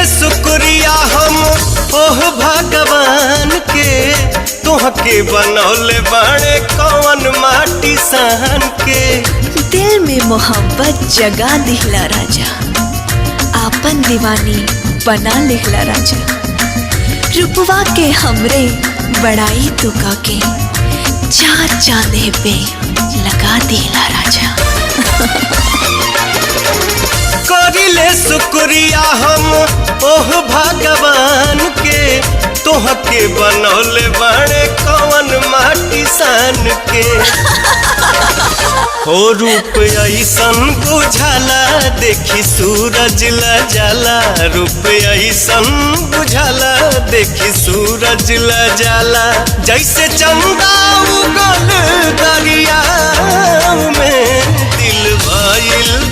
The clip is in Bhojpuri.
शुक्रिया हम ओह भगवान के, तोहके बनौले बाड़े कौन माटी सान के। दिल में मोहब्बत जगा दिहला राजा, आपन दीवानी बना लिहला राजा। रुपवा के हमरे बड़ाई तुका के, चार चांदे पे लगा दिहला राजा। करिले शुक्रिया हम ओह भगवान के, तोहके बनौले बाड़े कौन माटी सान के। हो रूप ऐसन बुझाला देखी सूरज ला जाला, रूप ऐसन बुझाला देखी सूरज ला जाला। जैसे चंदा उगल दरिया में दिल भइल